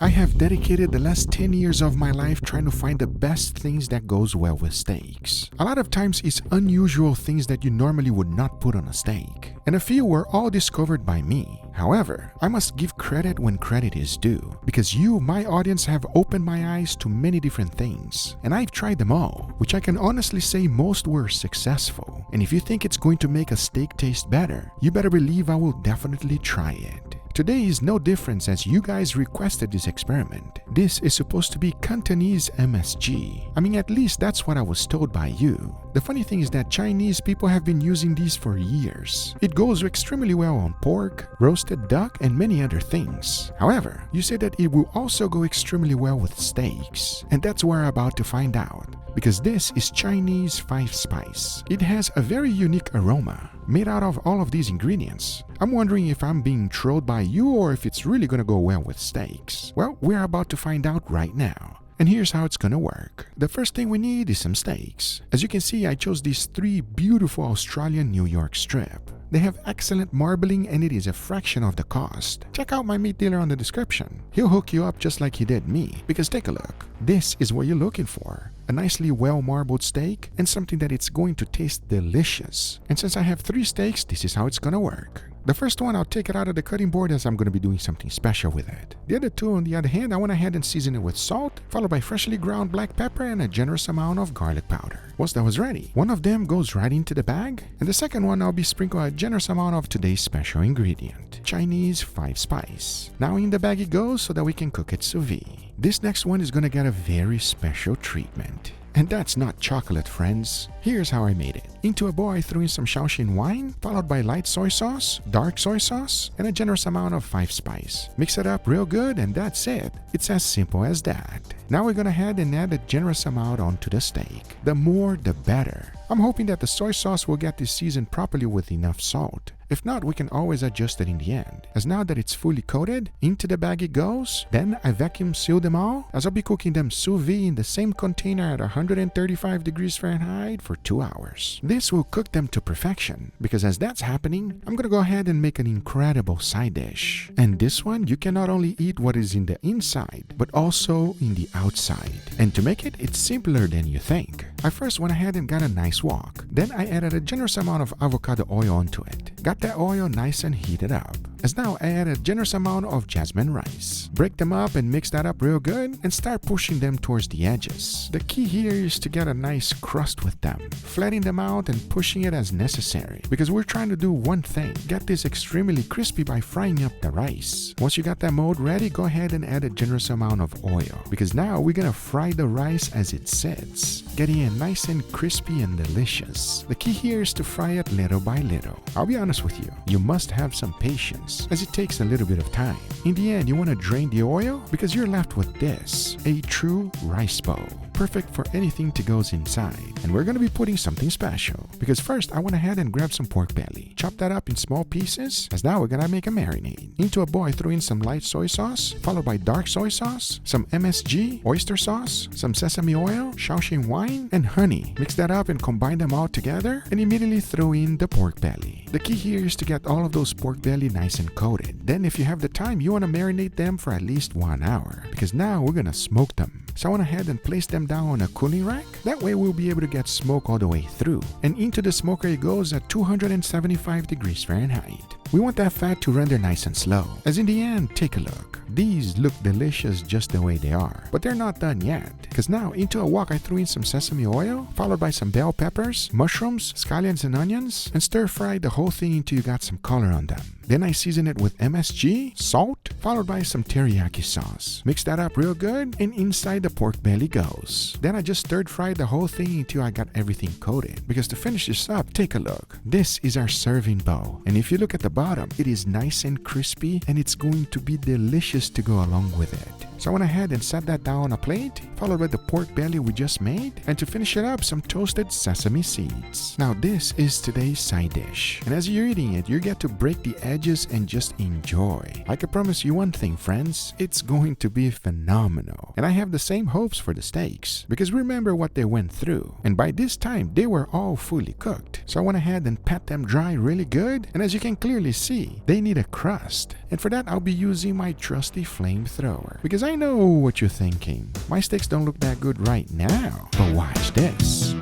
I have dedicated the last 10 years of my life trying to find the best things that goes well with steaks. A lot of times it's unusual things that you normally would not put on a steak, and a few were all discovered by me. However, I must give credit when credit is due, because you, my audience, have opened my eyes to many different things, and I've tried them all, which I can honestly say most were successful. And if you think it's going to make a steak taste better, you better believe I will definitely try it. Today is no different as you guys requested this experiment. This is supposed to be Cantonese MSG. I mean, at least that's what I was told by you. The funny thing is that Chinese people have been using these for years. It goes extremely well on pork, roasted duck, and many other things. However, you said that it will also go extremely well with steaks, and that's what we're about to find out. Because this is Chinese 5-spice. It has a very unique aroma, made out of all of these ingredients. I'm wondering if I'm being trolled by you or if it's really gonna go well with steaks. Well, we're about to find out right now. And here's how it's gonna work. The first thing we need is some steaks. As you can see, I chose these 3 beautiful Australian New York strip. They have excellent marbling and it is a fraction of the cost. Check out my meat dealer on the description. He'll hook you up just like he did me. Because take a look. This is what you're looking for. A nicely well-marbled steak and something that it's going to taste delicious. And since I have 3 steaks, this is how it's gonna work. The first one, I'll take it out of the cutting board as I'm going to be doing something special with it. The other 2, on the other hand, I went ahead and seasoned it with salt, followed by freshly ground black pepper and a generous amount of garlic powder. Once that was ready, one of them goes right into the bag, and the second one I'll be sprinkling a generous amount of today's special ingredient, Chinese 5-spice. Now in the bag it goes so that we can cook it sous vide. This next one is going to get a very special treatment. And that's not chocolate, friends. Here's how I made it. Into a bowl, I threw in some Shaoxing wine, followed by light soy sauce, dark soy sauce, and a generous amount of 5-spice. Mix it up real good and that's it. It's as simple as that. Now we're gonna ahead and add a generous amount onto the steak. The more, the better. I'm hoping that the soy sauce will get this seasoned properly with enough salt. If not, we can always adjust it in the end. As now that it's fully coated, into the bag it goes. Then I vacuum seal them all, as I'll be cooking them sous vide in the same container at 135 degrees Fahrenheit for 2 hours. This will cook them to perfection, because as that's happening, I'm gonna go ahead and make an incredible side dish. And this one, you can not only eat what is in the inside, but also in the outside. And to make it, it's simpler than you think. I first went ahead and got a nice wok. Then I added a generous amount of avocado oil onto it. Got that oil nice and heated up. As now I add a generous amount of jasmine rice. Break them up and mix that up real good and start pushing them towards the edges. The key here is to get a nice crust with them, flattening them out and pushing it as necessary, because we're trying to do one thing, get this extremely crispy by frying up the rice. Once you got that mold ready, go ahead and add a generous amount of oil, because now we're gonna fry the rice as it sits, getting it nice and crispy and delicious. The key here is to fry it little by little. I'll be honest with you, you must have some patience, as it takes a little bit of time. In the end, you want to drain the oil because you're left with this, a true rice bowl. Perfect for anything to goes inside. And we're going to be putting something special, because first I went ahead and grabbed some pork belly, chop that up in small pieces, as now we're going to make a marinade. Into a bowl I threw in some light soy sauce, followed by dark soy sauce, some MSG, oyster sauce, some sesame oil, Shaoxing wine, and honey. Mix that up and combine them all together, and immediately throw in the pork belly. The key here is to get all of those pork belly nice and coated. Then if you have the time, you want to marinate them for at least 1 hour, because now we're going to smoke them. So I went ahead and placed them down on a cooling rack. That way we'll be able to get smoke all the way through. And into the smoker it goes at 275 degrees Fahrenheit. We want that fat to render nice and slow. As in the end, take a look. These look delicious just the way they are. But they're not done yet. Because now into a wok I threw in some sesame oil, followed by some bell peppers, mushrooms, scallions and onions, and stir fry the whole thing until you got some color on them. Then I season it with MSG, salt, followed by some teriyaki sauce. Mix that up real good, and inside the pork belly goes. Then I just stir fry the whole thing until I got everything coated. Because to finish this up, take a look. This is our serving bowl. And if you look at the bottom, it is nice and crispy, and it's going to be delicious to go along with it. So I went ahead and set that down on a plate, followed by the pork belly we just made, and to finish it up, some toasted sesame seeds. Now this is today's side dish, and as you're eating it, you get to break the edges and just enjoy. I can promise you one thing, friends, it's going to be phenomenal. And I have the same hopes for the steaks, because remember what they went through, and by this time they were all fully cooked. So I went ahead and pat them dry really good, and as you can clearly see, they need a crust. And for that, I'll be using my trusty flamethrower, because I know what you're thinking. My steaks don't look that good right now. But watch this.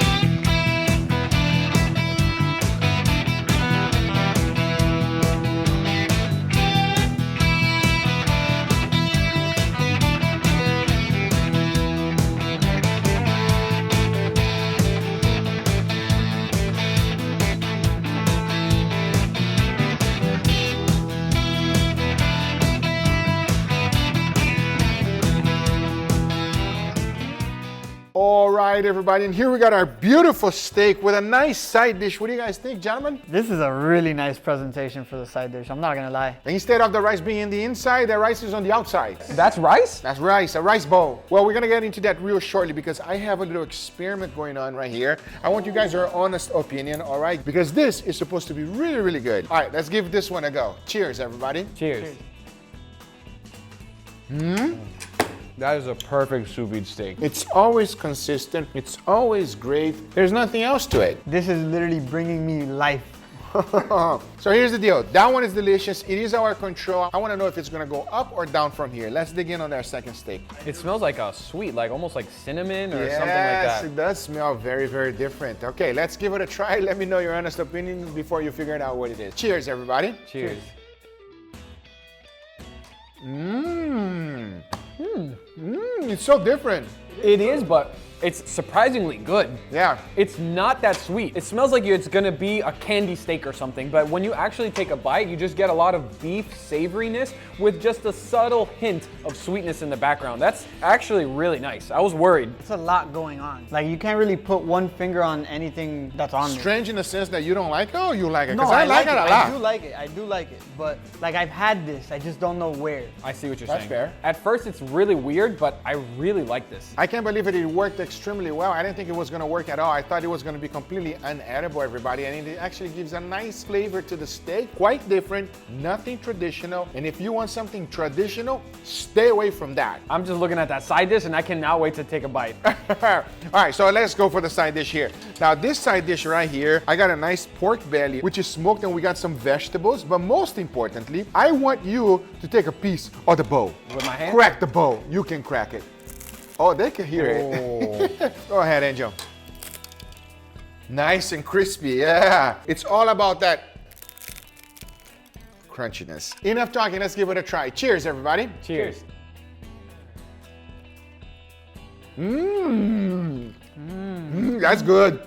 All right, everybody, and here we got our beautiful steak with a nice side dish. What do you guys think, gentlemen? This is a really nice presentation for the side dish, I'm not gonna lie. Instead of the rice being in the inside, the rice is on the outside. That's rice? That's rice, a rice bowl. Well, we're gonna get into that real shortly because I have a little experiment going on right here. I want you guys your honest opinion, all right? Because this is supposed to be really, really good. All right, let's give this one a go. Cheers, everybody. Cheers. That is a perfect sous vide steak. It's always consistent. It's always great. There's nothing else to it. This is literally bringing me life. So here's the deal. That one is delicious. It is our control. I want to know if it's going to go up or down from here. Let's dig in on our second steak. It smells like a sweet, like almost like cinnamon or something like Yes, that. it does smell very, very different. Okay, let's give it a try. Let me know your honest opinion before you figure out what it is. Cheers, everybody. Cheers. It's so different. It is, but it's surprisingly good. Yeah. It's not that sweet. It smells like it's gonna be a candy steak or something, but when you actually take a bite, you just get a lot of beef savoriness with just a subtle hint of sweetness in the background. That's actually really nice. I was worried. It's a lot going on. Like, you can't really put one finger on anything that's on there. Strange in the sense that you don't like it. Oh, you like it. No, Because I like it a lot. I do like it. But like, I've had this, I just don't know where. I see what you're That's saying. fair. At first, it's really weird, but I really like this. I can't believe it worked extremely well. I didn't think it was going to work at all. I thought it was going to be completely unedible, everybody. And it actually gives a nice flavor to the steak. Quite different, nothing traditional. And if you want something traditional, stay away from that. I'm just looking at that side dish and I cannot wait to take a bite. All right, so let's go for the side dish here. Now, this side dish right here, I got a nice pork belly, which is smoked, and we got some vegetables. But most importantly, I want you to take a piece of the bowl. With my hand? Crack the bowl. You can crack it. Oh, they can hear it. Go ahead, Angel. Nice and crispy, yeah. It's all about that crunchiness. Enough talking, let's give it a try. Cheers, everybody. Cheers. That's good.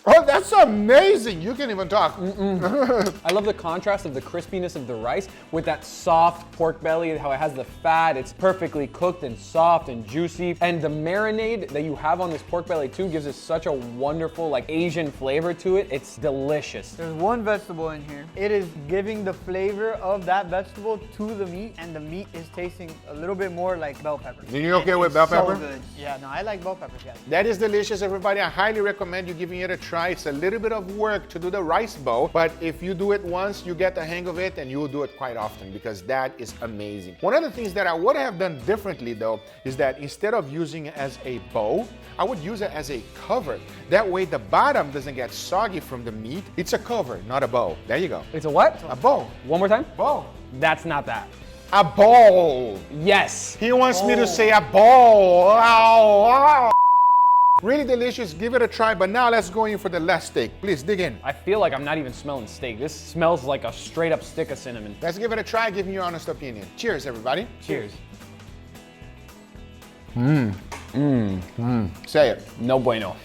Oh, that's amazing. You can even talk. I love the contrast of the crispiness of the rice with that soft pork belly, how it has the fat. It's perfectly cooked and soft and juicy. And the marinade that you have on this pork belly too gives it such a wonderful like Asian flavor to it. It's delicious. There's one vegetable in here. It is giving the flavor of that vegetable to the meat, and the meat is tasting a little bit more like bell pepper. Are you okay with bell pepper? So good. Yeah, no, I like bell peppers, guys. That is delicious, everybody. I highly recommend you giving it a try. It's a little bit of work to do the rice bowl, but if you do it once, you get the hang of it, and you will do it quite often because that is amazing. One of the things that I would have done differently though is that instead of using it as a bowl, I would use it as a cover. That way the bottom doesn't get soggy from the meat. It's a cover, not a bowl. There you go. It's a what? A bowl. One more time? Bowl. That's not that. A bowl. Yes. He wants me to say a bowl. Ow, ow. Really delicious. Give it a try. But now let's go in for the last steak. Please dig in. I feel like I'm not even smelling steak. This smells like a straight up stick of cinnamon. Let's give it a try. Give me your honest opinion. Cheers, everybody. Cheers. Say it. No bueno.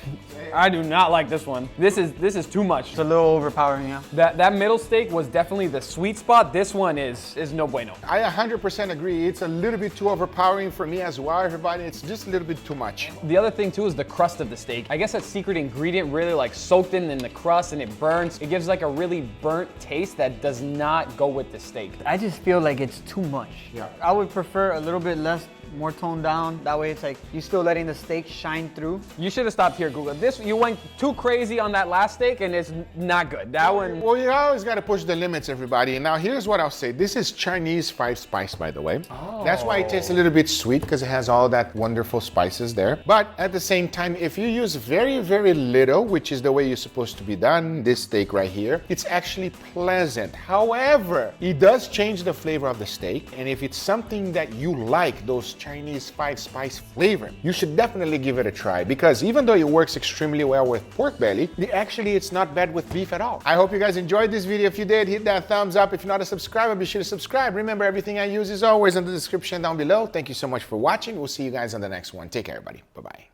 I do not like this one. This is too much. It's a little overpowering, yeah. That middle steak was definitely the sweet spot. This one is no bueno. I 100% agree. It's a little bit too overpowering for me as well, everybody. It's just a little bit too much. The other thing too is the crust of the steak. I guess that secret ingredient really like soaked in the crust and it burns. It gives like a really burnt taste that does not go with the steak. I just feel like it's too much. Yeah. I would prefer a little bit less more toned down. That way it's like you're still letting the steak shine through. You should have stopped here, Google. This, you went too crazy on that last steak and it's not good. That one. Well, you always got to push the limits, everybody. And now here's what I'll say. This is Chinese 5-spice, by the way. Oh. That's why it tastes a little bit sweet, because it has all that wonderful spices there. But at the same time, if you use very, very little, which is the way you're supposed to be done, this steak right here, it's actually pleasant. However, it does change the flavor of the steak. And if it's something that you like, those Chinese 5-spice flavor, you should definitely give it a try, because even though it works extremely well with pork belly, actually it's not bad with beef at all. I hope you guys enjoyed this video. If you did, hit that thumbs up. If you're not a subscriber, be sure to subscribe. Remember, everything I use is always in the description down below. Thank you so much for watching. We'll see you guys on the next one. Take care, everybody. Bye-bye.